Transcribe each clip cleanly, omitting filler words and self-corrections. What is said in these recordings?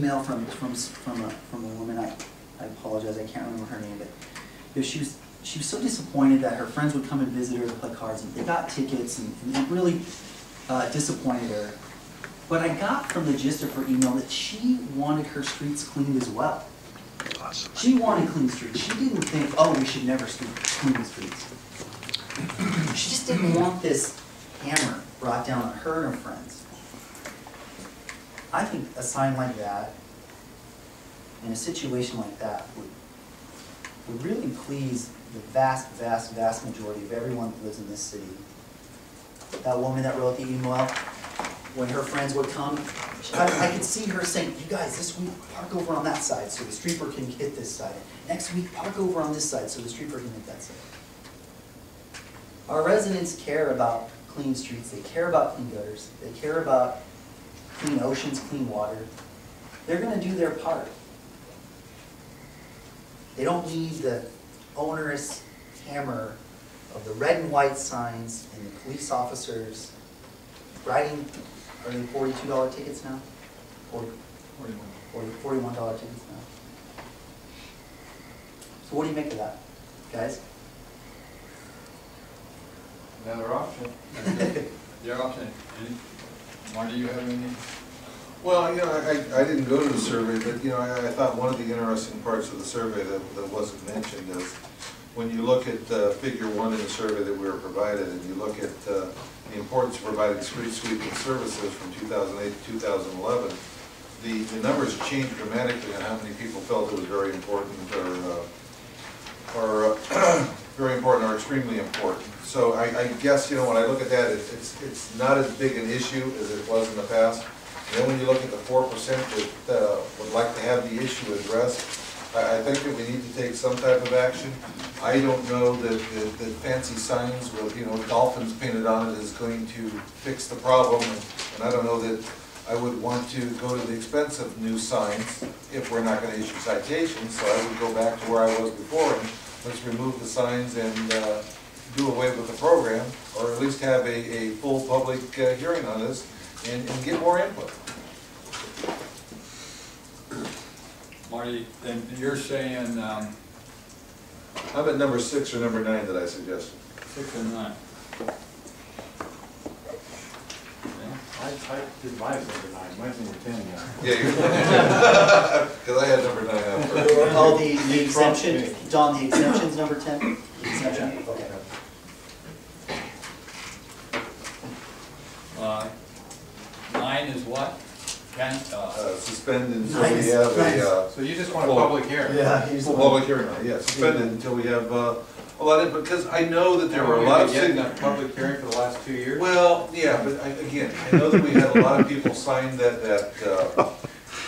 email from a woman. I apologize, I can't remember her name, but you know, she was so disappointed that her friends would come and visit her to play cards, and they got tickets, and it really disappointed her. But I got from the gist of her email that she wanted her streets cleaned as well. Awesome. She wanted clean streets. She didn't think, oh, we should never clean the streets. She just didn't want this hammer brought down on her and her friends. I think a sign like that, in a situation like that, would really please the vast, vast, vast majority of everyone that lives in this city. That woman that wrote the email, when her friends would come, I could see her saying, you guys, this week park over on that side so the streetper can hit this side. Next week park over on this side so the streetper can hit that side. Our residents care about clean streets, they care about clean gutters, they care about clean oceans, clean water. They're going to do their part. They don't need the onerous hammer of the red and white signs and the police officers writing, are they $42 tickets now? $41 tickets now. So what do you make of that, guys? Another option. Your option. Marty, do you have any? Well, you know, I didn't go to the survey, but, you know, I thought one of the interesting parts of the survey that wasn't mentioned is when you look at figure 1 in the survey that we were provided, and you look at the importance of providing street sweeping services from 2008 to 2011, the numbers changed dramatically on how many people felt it was very important or very important or extremely important. So I guess, you know, when I look at that, it's not as big an issue as it was in the past. And then when you look at the 4% that would like to have the issue addressed, I think that we need to take some type of action. I don't know that fancy signs with, you know, dolphins painted on it is going to fix the problem, and I don't know that I would want to go to the expense of new signs if we're not going to issue citations. So I would go back to where I was before, and let's remove the signs and do away with the program, or at least have a full public hearing on this and get more input. Marty, and you're saying I'm at number 6 or number 9 that I suggested. 6 and 9. I did mine number 9. Mine's number 10 now. Yeah, because I had number 9 out first. Oh, the exemption, Don, the exemption's number 10? The exemption, okay. 9 is what? Can Suspend until we have a So you just want a public hearing? Yeah. full public hearing. Yeah, suspended until we have a lot of, because I know that there were a lot of cities. That public hearing for the last 2 years? Well, yeah, but again, I know that we had a lot of people sign that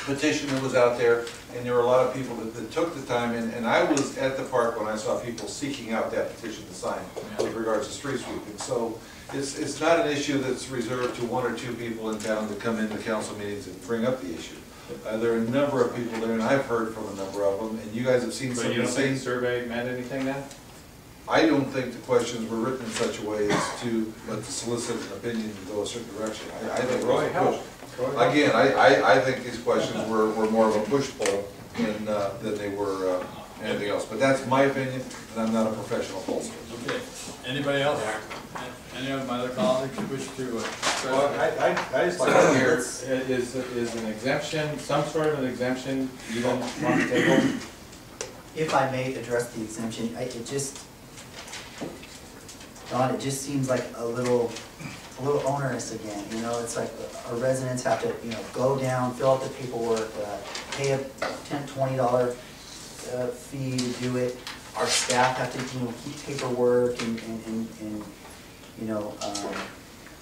petition that was out there, and there were a lot of people that took the time, and I was at the park when I saw people seeking out that petition to sign with regards to street sweeping. So it's not an issue that's reserved to 1 or 2 people in town to come into council meetings and bring up the issue. There are a number of people there, and I've heard from a number of them, and you guys have seen some of the same. So you don't think the survey meant anything then? I don't think the questions were written in such a way as to solicit an opinion to go a certain direction. I think it was a push. Again, I think these questions were more of a push-pull than they were anything else. But that's my opinion, and I'm not a professional pollster. Okay. Anybody else? Any of my other colleagues wish to Well, I just like to hear, is an exemption, some sort of an exemption, even on the table? If I may address the exemption, Don, it just seems like a little onerous again. You know, it's like our residents have to, you know, go down, fill out the paperwork, pay a $10, $20 fee to do it. Our staff have to, you know, keep paperwork and you know.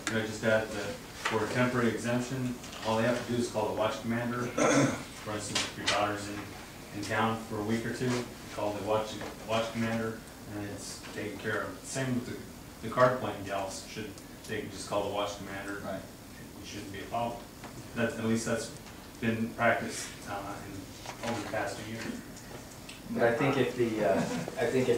Can I just add that for a temporary exemption, all they have to do is call the watch commander. For instance, if your daughter's in town for a week or 2, call the watch commander, and it's taken care of. Same with the card playing gals. They can just call the watch commander. Right. It shouldn't be a problem. At least that's been practiced over the past 2 years. But I think if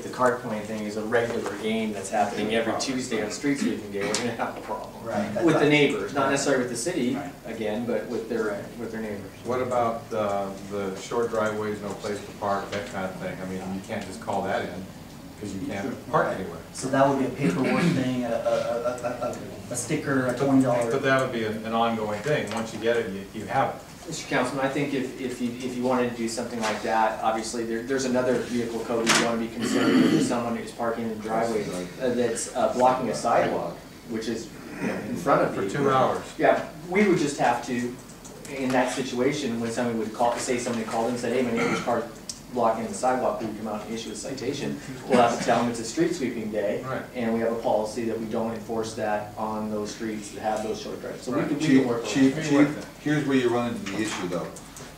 the card playing thing is a regular game that's happening every Tuesday on street sweeping day, we're gonna have a problem. Right. With the neighbors, not necessarily with the city, Right. again, but with their neighbors. What about the short driveways, no place to park, that kind of thing? I mean, you can't just call that in, because you can't park anywhere. So that would be a paperwork thing, a sticker, a $20. But that would be an ongoing thing. Once you get it, you have it. Mr. Councilman, I think if you wanted to do something like that, obviously, there's another vehicle code you want to be considering with someone who's parking in the driveway that's blocking a sidewalk, which is, you know, in front of you. For 2 hours. Yeah, we would just have to, in that situation, when somebody would call, say somebody called in and said, hey, my neighbor's car's blocking the sidewalk, we would come out and issue a citation. We'll have to tell them it's a street sweeping day, Right. and we have a policy that we don't enforce that on those streets that have those short drives. So we Right. can work on Chief, that. here's where you run into the issue though.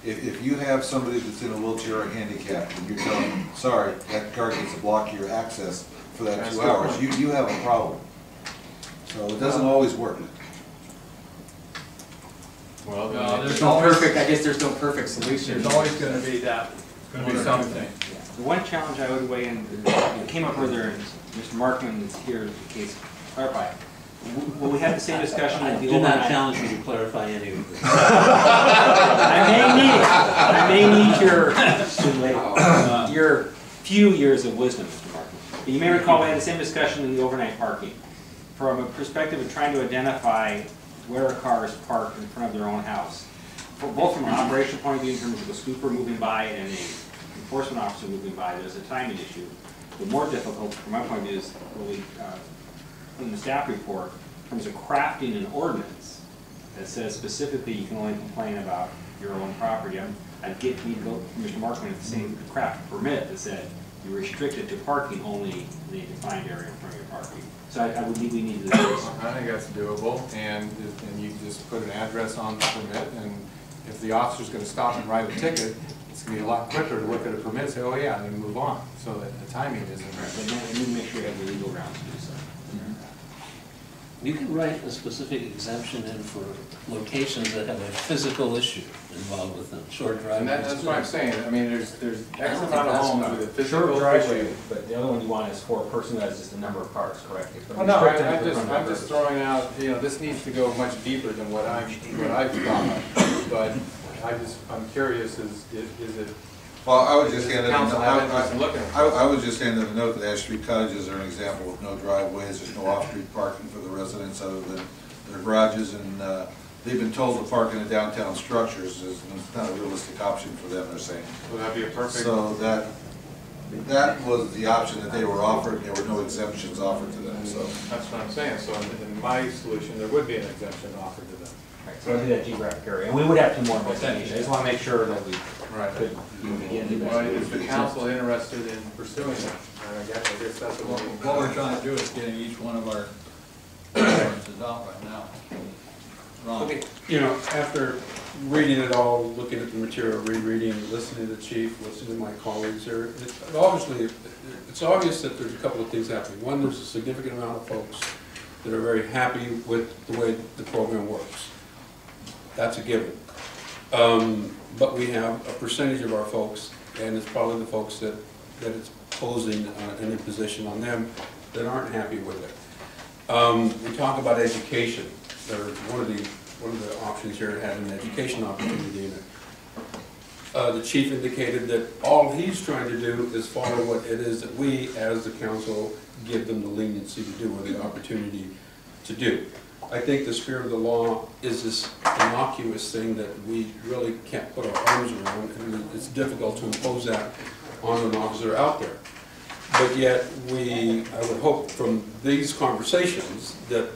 If you have somebody that's in a wheelchair or handicapped, and you're telling them, sorry, that car gets to block your access for that That's 2 a good hours, point. you have a problem. So it doesn't always work. Well, No, There's no perfect, I guess there's no perfect solution. There's always gonna be that, Gonna be one or two something. things. The one challenge I would weigh in, it came up earlier, and Mr. Markman is here in case to clarify. Will we have the same discussion I with the do not overnight? challenge you to clarify any of this. I may need your few years of wisdom, Mr. Markman. But you may recall we had the same discussion in the overnight parking. From a perspective of trying to identify where a car is parked in front of their own house, both from an operational point of view in terms of a scooper moving by and a enforcement officer moving by, there's a timing issue. The more difficult, from my point of view, is really, in the staff report, in terms of crafting an ordinance that says specifically you can only complain about your own property. I'd need to go from Mr. Markman at the same craft permit that said you restrict it to parking only in a defined area in front of your property. So we need to do this. I think that's doable, and you just put an address on the permit, and if the officer's gonna stop and write a ticket, it's gonna be a lot quicker to look at a permit and say, oh yeah, and then move on, so that the timing isn't But right. then we need to make sure you have the legal grounds to do so. You can write a specific exemption in for locations that have a physical issue involved with them, short And driveways. that's what I'm saying, I mean, there's X don't amount think of that's homes not- with a Sure, physical driveway, issue. but the other one you want is for a person who has just a number of cars, correct? Well, no, I'm just throwing out, you know, this needs to go much deeper than what I've thought, but I'm curious, is it, Well, I would just hand them, council have interest in looking at? I would just hand them a note that Ash Street cottages are an example of no driveways, there's no off-street parking for the residents other than their garages, and they've been told to park in the downtown structures is not a realistic option for them, they're saying. Would that be a perfect? So that was the option that they were offered, there were no exemptions offered to them, so. That's what I'm saying, so in my solution, there would be an exemption offered to them. Right, so I'll do that geographic area, and we would have two more investigations, I just want to make sure that we could even begin the Well, is investigation. the council interested in pursuing it? I guess that's what What we're trying to do is getting each one of our ordinances out right now. Ron? You know, after reading it all, looking at the material, rereading, listening to the chief, listening to my colleagues here, it's obvious that there's a couple of things happening. One, there's a significant amount of folks that are very happy with the way the program works. That's a given. But we have a percentage of our folks, and it's probably the folks that it's posing an imposition on them that aren't happy with it. We talk about education. One of the options here had an education opportunity in it. The chief indicated that all he's trying to do is follow what it is that we, as the council, give them the leniency to do or the opportunity to do. I think the spirit of the law is this innocuous thing that we really can't put our arms around, and it's difficult to impose that on an officer out there. But yet, I would hope from these conversations that,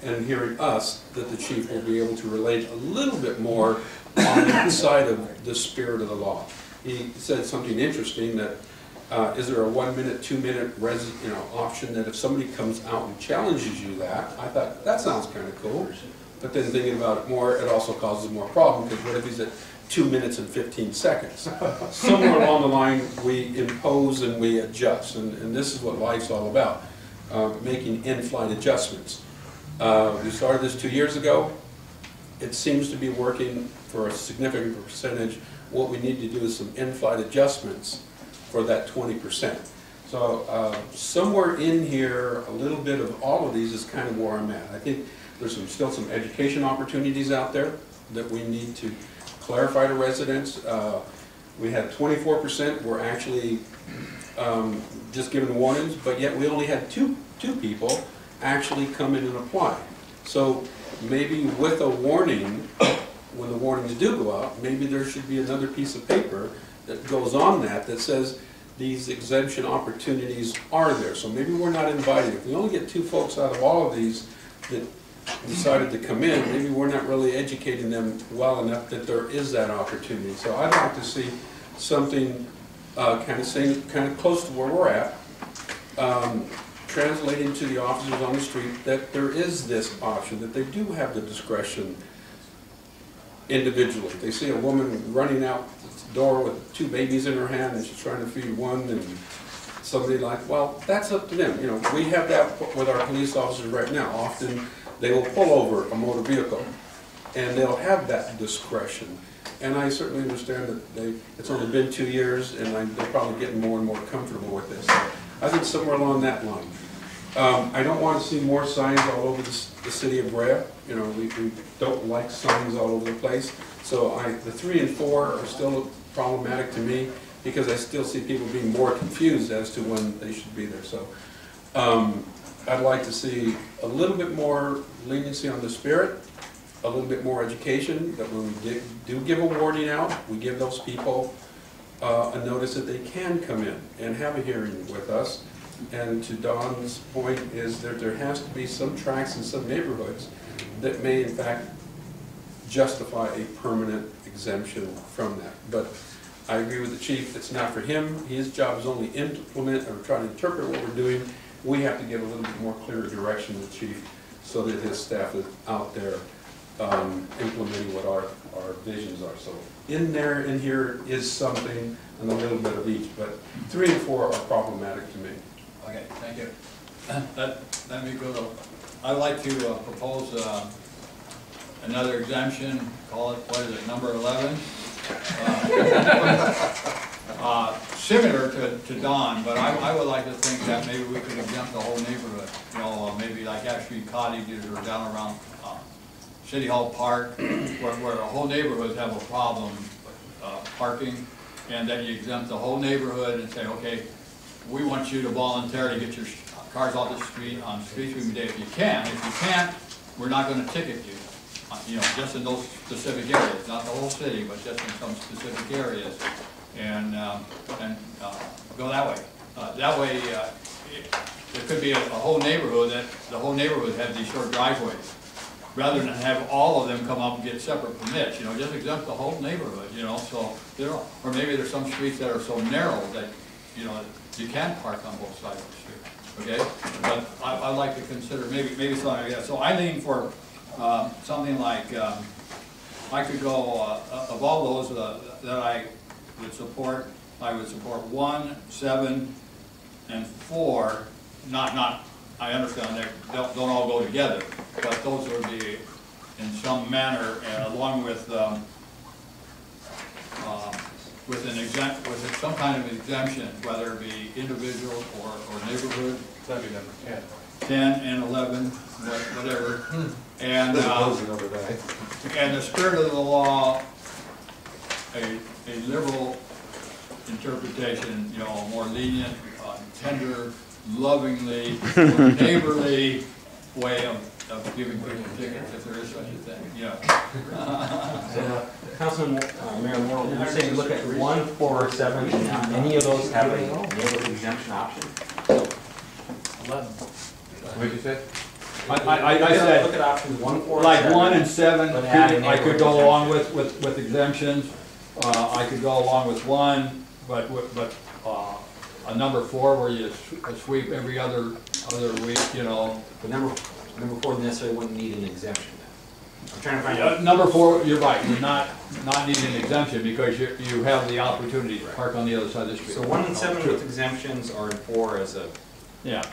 and hearing us, that the chief will be able to relate a little bit more on that side of the spirit of the law. He said something interesting that, is there a 1 minute, 2 minute option that if somebody comes out and challenges you that, I thought, that sounds kind of cool. But then thinking about it more, it also causes more problem, because what if he's at 2 minutes and 15 seconds? Somewhere along the line, we impose and we adjust, and this is what life's all about, making in-flight adjustments. We started this 2 years ago. It seems to be working for a significant percentage. What we need to do is some in-flight adjustments for that 20%. So somewhere in here, a little bit of all of these is kind of where I'm at. I think there's still some education opportunities out there that we need to clarify to residents. We had 24% were actually just given warnings, but yet we only had two people actually come in and apply. So maybe with a warning, when the warnings do go out, maybe there should be another piece of paper that goes on that says these exemption opportunities are there. So maybe we're not inviting. If we only get 2 folks out of all of these that decided to come in, maybe we're not really educating them well enough that there is that opportunity. So I'd like to see something kind of close to where we're at, translating to the officers on the street that there is this option, that they do have the discretion individually. They see a woman running out the door with 2 babies in her hand and she's trying to feed one, and somebody like, well, that's up to them. You know, we have that with our police officers right now. Often they will pull over a motor vehicle and they'll have that discretion. And I certainly understand that it's only been 2 years and they're probably getting more and more comfortable with this. So I think somewhere along that line. I don't want to see more signs all over the city of Brea. You know, we don't like signs all over the place. So the 3 and 4 are still problematic to me because I still see people being more confused as to when they should be there. So I'd like to see a little bit more leniency on the spirit, a little bit more education, that when we do give a warning out, we give those people a notice that they can come in and have a hearing with us. And to Don's point is that there has to be some tracks in some neighborhoods that may in fact justify a permanent exemption from that. But I agree with the chief, it's not for him. His job is only implement or try to interpret what we're doing. We have to give a little bit more clearer direction to the chief so that his staff is out there implementing what our visions are. So in here is something and a little bit of each, but 3 and 4 are problematic to me. Okay, thank you. Let me go to, I'd like to propose another exemption, call it, what is it, number 11? Similar to Don, but I would like to think that maybe we could exempt the whole neighborhood. You know, maybe like Ash Street cottages or down around City Hall Park, where the whole neighborhoods have a problem parking, and then you exempt the whole neighborhood and say, okay, we want you to voluntarily get your cars off the street on street sweeping day if you can. If you can't, we're not going to ticket you. You know, just in those specific areas, not the whole city, but just in some specific areas, and go that way. That way, there could be a whole neighborhood that the whole neighborhood have these short driveways, rather than have all of them come up and get separate permits. You know, just exempt the whole neighborhood. You know, so there, or maybe there's some streets that are so narrow that you know you can park on both sides of the street. Okay, but I'd like to consider maybe something like that. So I lean for something like I could go of all those that I would support. I would support 1, 7, and 4. Not. I understand they don't all go together, but those would be in some manner, along with some kind of exemption, whether it be individual or neighborhood. That'd be number 10. 10 and 11, whatever. And the spirit of the law, a liberal interpretation, you know, more lenient, tender, lovingly, neighborly way of giving people tickets, if there is such a thing. Yeah. Councilman Mayor Morrow, did you say you look at 1, 4, or 7, and any of those have a neighborhood exemption option? 11. What did you say? I said, look at options 1, 4, like 7, 1 and 7, but add a I could neighborhood go along with exemptions. I could go along with 1, but a number 4 where you sweep every other week, you know. But number 4 necessarily wouldn't need an exemption then. I'm trying to find out. Number 4, you're right, you're not needing an exemption because you have the opportunity to park on the other side of the street. So 1 and 7 with exemptions, or in 4 as a. Yeah.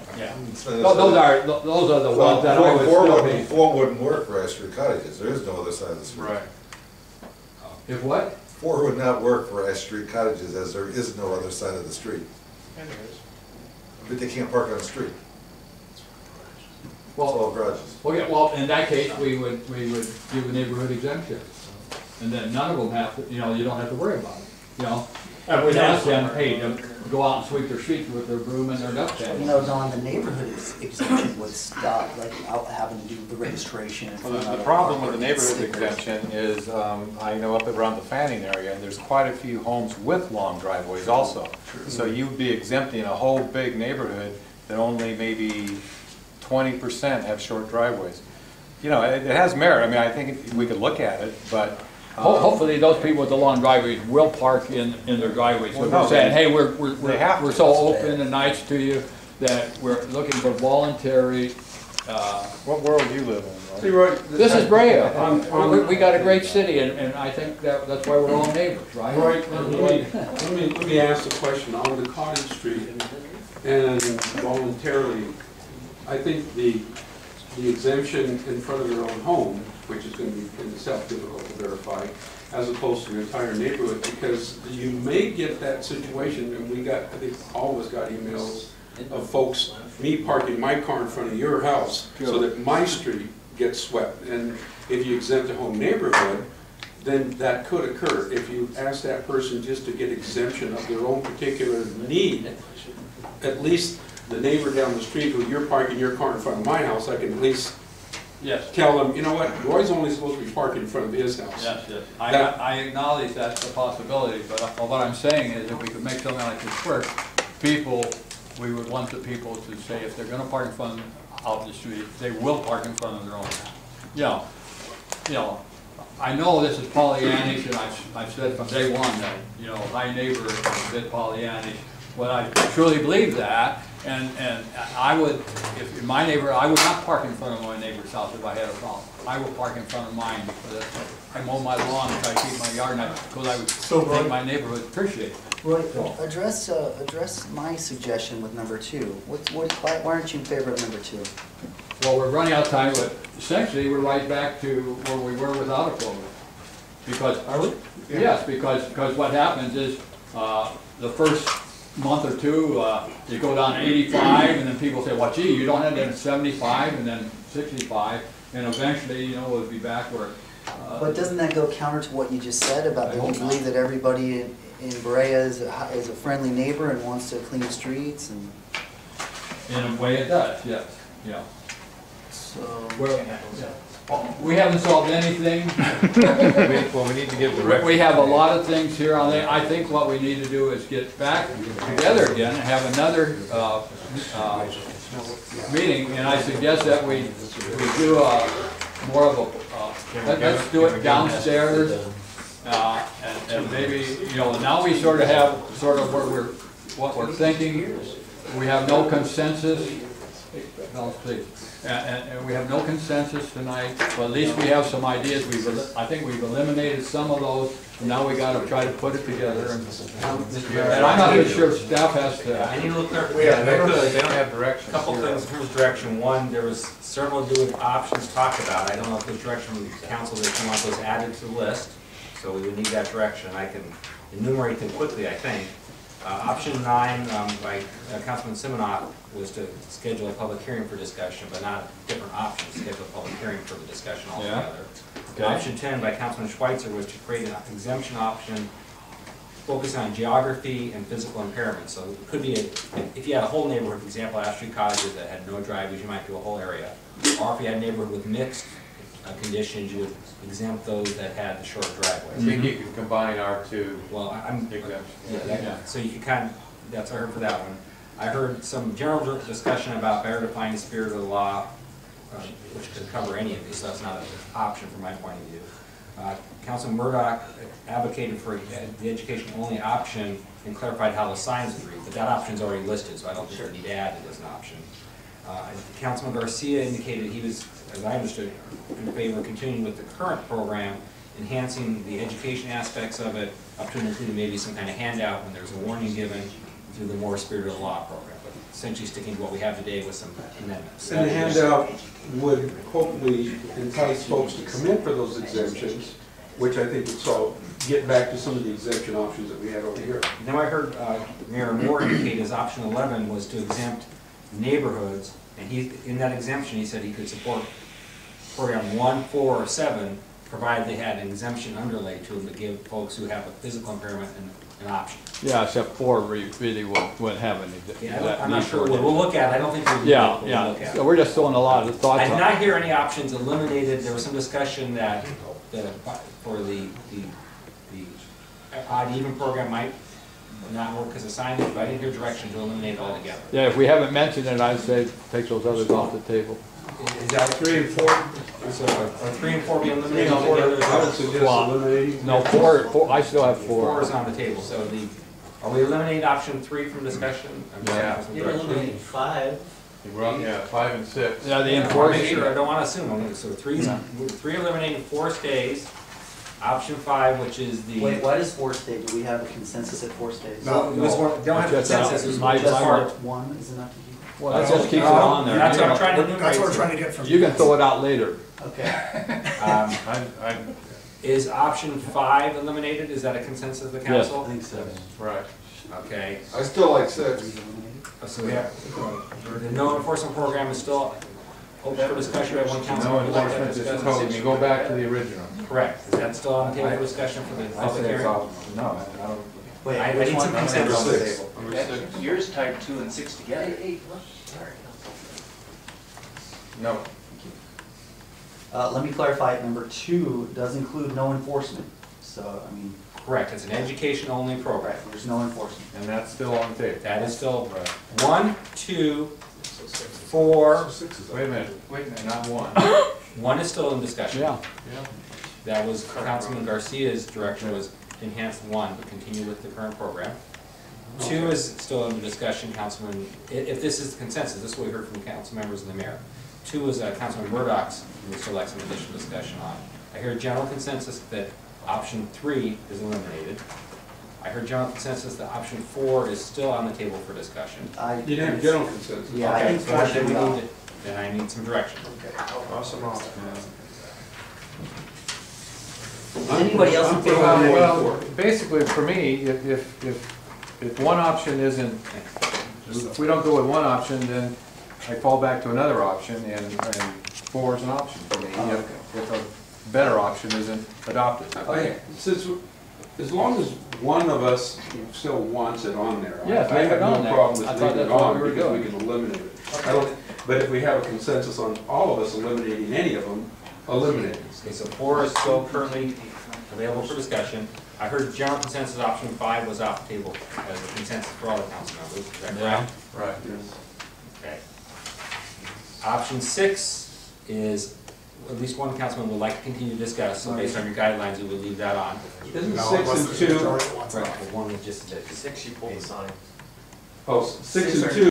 So Those are the ones that I would still be. 4 wouldn't work for Ash Street cottages. There is no other side of the street. Right. If what? 4 would not work for Ash Street cottages, as there is no other side of the street. But they can't park on the street. It's all garages. Okay, well, in that case, we would give a neighborhood exemption. And then none of them have to, you know, you don't have to worry about it, you know? And we'd ask them, hey, to go out and sweep their streets with their broom and their dustpan. You know, Don, the neighborhood exemption would stop, like, out having to do the registration. Well, the problem with the neighborhood exemption is, I know up around the Fanning area, there's quite a few homes with long driveways also. So you'd be exempting a whole big neighborhood that only maybe 20% have short driveways. You know, it has merit. I mean, I think we could look at it, but Hopefully, those people with the long driveways will park in their driveways. So Well, we're no, saying, hey, they have we're to. so open and nice to you that we're looking for voluntary. what world do you live in, See, Roy? Roy, This is Brea. On- We got a great city, and I think that's why we're all neighbors, right? Roy, let me ask a question. On the Cottage Street and voluntarily, I think the exemption in front of their own home, which is going to be in itself difficult to verify, as opposed to the entire neighborhood, because you may get that situation, and I think all of us got emails of folks, me parking my car in front of your house so that my street gets swept. And if you exempt a home neighborhood, then that could occur. If you ask that person just to get exemption of their own particular need, at least the neighbor down the street who you're parking your car in front of my house, I can at least tell them, you know what, Roy's only supposed to be parking in front of his house. Yes, yes. I acknowledge that's a possibility, but what I'm saying is if we could make something like this work, we would want the people to say if they're gonna park in front of the street, they will park in front of their own house. You know, I know this is Pollyannish, and I've said from day one that, you know, my neighbor is a bit Pollyannish. Well, I truly believe that, and I would, if my neighbor, I would not park in front of my neighbor's house if I had a problem. I will park in front of mine, because I mow my lawn, and try to keep my yard nice, because I would think my neighbor would appreciate it. Roy, address my suggestion with number 2. Why aren't you in favor of number 2? Well, we're running out of time, but essentially, we're right back to where we were without a program. Because, yes, because what happens is, the first month or two, you go down to 85, and then people say, well, gee, you don't have that at 75, and then 65, and eventually, you know, we'll be back where. But doesn't that go counter to what you just said about you believe that everybody in Brea is a friendly neighbor and wants to clean streets and? In a way it does, yes, yeah. So. We haven't solved anything. Well, we need to give direction. We have a lot of things here on there. I think what we need to do is get back together again and have another meeting, and I suggest that we do more of a, let's do it downstairs, and maybe, you know, now we sort of have what we're thinking. We have no consensus. Please. And we have no consensus tonight, but at least we have some ideas. I think we've eliminated some of those, and now we got to try to put it together. And I'm not even sure staff has to. I need a little clarification. Yeah, they don't have direction. Couple things in terms of direction. One, there was several good options talked about. I don't know if there's direction from the council that you want those added to the list, so we would need that direction. I can enumerate them quickly, I think. Option 9 by Councilman Siminoff was to schedule a public hearing for discussion, but not different options, schedule a public hearing for the discussion altogether. Okay. Option 10 by Councilman Schweitzer was to create an exemption option focusing on geography and physical impairment. So it could be, if you had a whole neighborhood, for example, Ash Street cottages that had no driveways, you might do a whole area. Or if you had a neighborhood with mixed conditions, you would exempt those that had the short driveways. I think you can combine our two Well, I'm, exemptions. so you could kind of, that's what I heard for that one. I heard some general discussion about better defining the spirit of the law, which could cover any of these, so that's not an option from my point of view. Councilman Murdoch advocated for the education-only option and clarified how the signs would read, but that option's already listed, so I don't think we need to add it as an option. Councilman Garcia indicated he was, as I understood, in favor of continuing with the current program, enhancing the education aspects of it, up to and including maybe some kind of handout when there's a warning given through the more spirit of the law program, but essentially sticking to what we have today with some amendments. And the handout would hopefully entice folks to come in for those exemptions, which I think would solve get back to some of the exemption options that we had over here. Now, I heard Mayor Moore indicate his option 11 was to exempt neighborhoods, and he, in that exemption, he said he could support program 1, 4, or 7, provided they had an exemption underlay to them to give folks who have a physical impairment an option. Yeah, except 4 really wouldn't have any. Yeah, I'm not sure, we'll look at it, I don't think we'll Yeah, look yeah, at it. so we're just throwing a lot of thoughts I did on. not hear any options eliminated. There was some discussion that for the odd even program might not work as a signage, but I didn't hear direction to eliminate it altogether. Yeah, if we haven't mentioned it, I'd say take those others off the table. Is that 3 and 4? So are 3 and 4 be eliminated altogether? I would suggest eliminating. No, 4, I still have 4. 4 is on the table, so are we eliminating option 3 from discussion? Yeah. You're eliminating 5. We're on, yeah, 5 and 6. Yeah, the Make enforcement. sure, I don't want to assume, so 3 eliminating, 4 stays. Option 5, which is the. Wait, why does 4 stay? Do we have a consensus at 4 stays? No, it was more, don't have Just consensus, it was my- just part. 1 is enough to keep? Well, that just keeps it on there. That's what I'm trying to enumerate. That's what we're trying to get from. You can throw it out later. Okay. Is option 5 eliminated? Is that a consensus of the I council? think so. Right. Okay, I still like 6. so we have, the no enforcement program is still open for discussion. We have one council. No who would like to enforcement is discuss proposed, you go back to the original. Correct. Is that still on the table for discussion for the public hearing? No, I don't. Wait, I which need some one? consensus on the Six. table. Number 6. Yours tied 2 and 6 together. No. Let me clarify, number 2 does include no enforcement. So, I mean, Correct, it's an education-only program. there's no enforcement. And that's still on the table. That is still 1, 2, 4. Wait a minute, not 1. 1 is still in discussion. Yeah. That was Councilman Garcia's direction was enhance 1, but continue with the current program. 2 is still under discussion, Councilman, if this is consensus, this is what we heard from council members and the mayor. 2 is Councilman Murdoch's, and we still like some additional discussion on. I hear general consensus that option 3 is eliminated. I heard general consensus that option 4 is still on the table for discussion. You didn't have general consensus. Yeah, I Okay, think so 4 then should we be need off. to- then I need some direction. Awesome. Is anybody else in favor of Well, basically, for me, if one option isn't, if we don't go with one option, then I fall back to another option, and 4 is an option for me, if a better option isn't adopted. As long as one of us still wants it on there. Yes, I leave have it on no there. problem I with thought leaving it that's what on we were because we doing. can eliminate it. But if we have a consensus on all of us eliminating any of them, eliminate it. Okay, so 4 is still currently available for discussion. I heard general consensus option 5 was off the table as a consensus for all the council members, is that correct? Right. Okay. Option 6 is, at least one councilman would like to continue to discuss, so based on your guidelines, we would leave that on. Isn't No, 6 unless and the 2, majority wants it. Right, the one that just did. 6 you pulled the sign. oh, 6 and 2